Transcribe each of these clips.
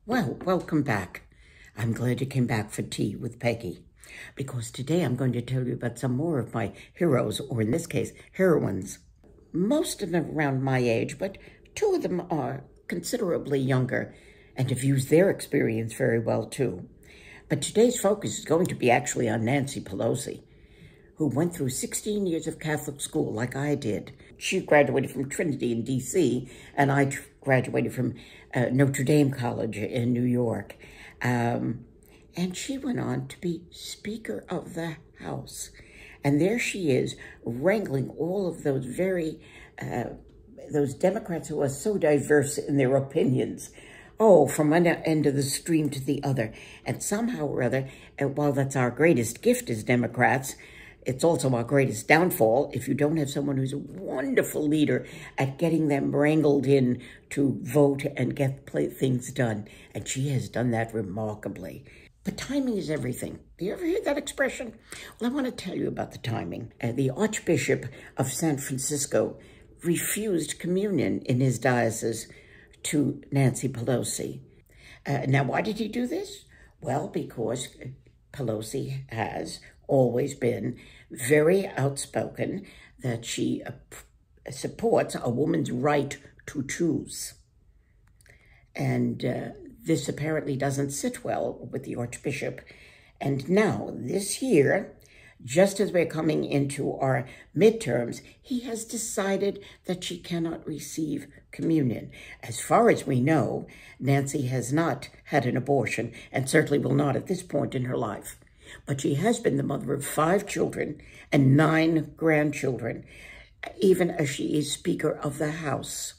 Well, welcome back. I'm glad you came back for tea with Peggy, because today I'm going to tell you about some more of my heroes, or in this case, heroines. Most of them around my age, but two of them are considerably younger and have used their experience very well too. But today's focus is going to be actually on Nancy Pelosi, who went through 16 years of Catholic school like I did. She graduated from Trinity in D.C., and I graduated from Notre Dame College in New York. And she went on to be Speaker of the House. And there she is, wrangling all of those those Democrats who are so diverse in their opinions. Oh, from one end of the stream to the other. And somehow or other, while that's our greatest gift as Democrats, it's also our greatest downfall if you don't have someone who's a wonderful leader at getting them wrangled in to vote and get things done. And she has done that remarkably. But timing is everything. Do you ever hear that expression? Well, I want to tell you about the timing. The Archbishop of San Francisco refused communion in his diocese to Nancy Pelosi. Now, why did he do this? Well, because Pelosi has always been very outspoken that she supports a woman's right to choose. And this apparently doesn't sit well with the Archbishop. And now, this year, just as we're coming into our midterms, he has decided that she cannot receive communion. As far as we know, Nancy has not had an abortion, and certainly will not at this point in her life. But she has been the mother of 5 children and 9 grandchildren, even as she is Speaker of the House.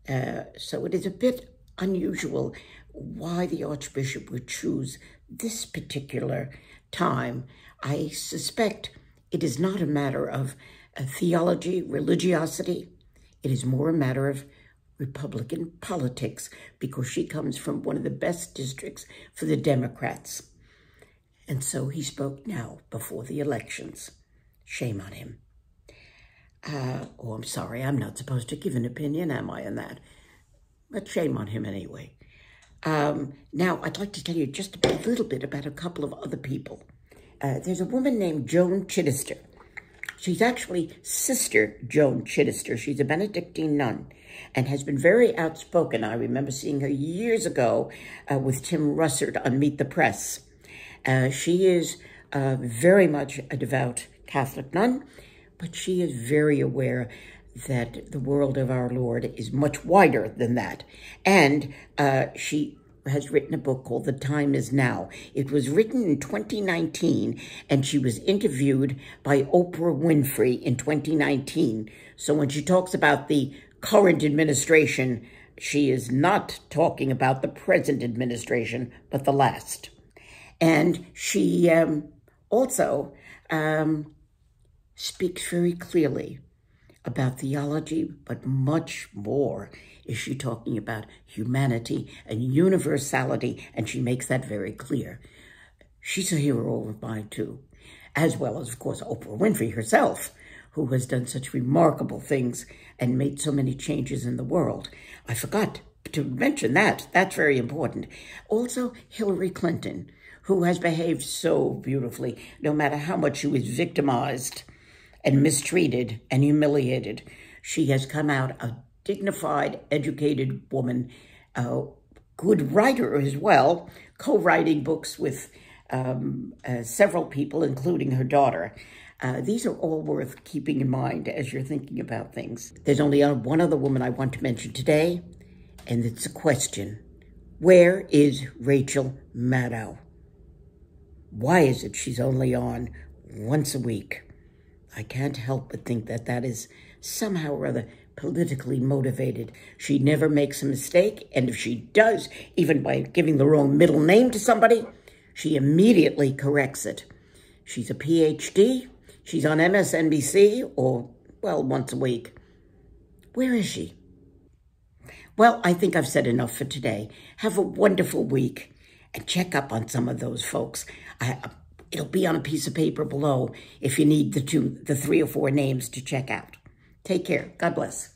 So it is a bit unusual why the Archbishop would choose this particular time. I suspect it is not a matter of theology, religiosity. It is more a matter of Republican politics, because she comes from one of the best districts for the Democrats. And so he spoke now before the elections. Shame on him. Oh, I'm sorry, I'm not supposed to give an opinion, am I, on that? But shame on him anyway. Now, I'd like to tell you just a little bit about a couple of other people. There's a woman named Joan Chittister. She's actually Sister Joan Chittister. She's a Benedictine nun and has been very outspoken. I remember seeing her years ago with Tim Russert on Meet the Press. She is very much a devout Catholic nun, but she is very aware that the world of our Lord is much wider than that. And she has written a book called The Time Is Now. It was written in 2019, and she was interviewed by Oprah Winfrey in 2019. So when she talks about the current administration, she is not talking about the present administration, but the last. And she also speaks very clearly about theology, but much more is she talking about humanity and universality, and she makes that very clear. She's a hero of mine too, as well as, of course, Oprah Winfrey herself, who has done such remarkable things and made so many changes in the world. I forgot to mention that. That's very important. Also, Hillary Clinton, who has behaved so beautifully, no matter how much she was victimized and mistreated and humiliated. She has come out a dignified, educated woman, a good writer as well, co-writing books with several people, including her daughter. These are all worth keeping in mind as you're thinking about things. There's only one other woman I want to mention today, and it's a question. Where is Rachel Maddow? Why is it she's only on once a week? I can't help but think that that is somehow or other politically motivated. She never makes a mistake, and if she does, even by giving the wrong middle name to somebody, she immediately corrects it. She's a PhD. She's on MSNBC, or, well, once a week. Where is she? Well, I think I've said enough for today. Have a wonderful week, and check up on some of those folks. It'll be on a piece of paper below if you need the 3 or 4 names to check out. Take care. God bless.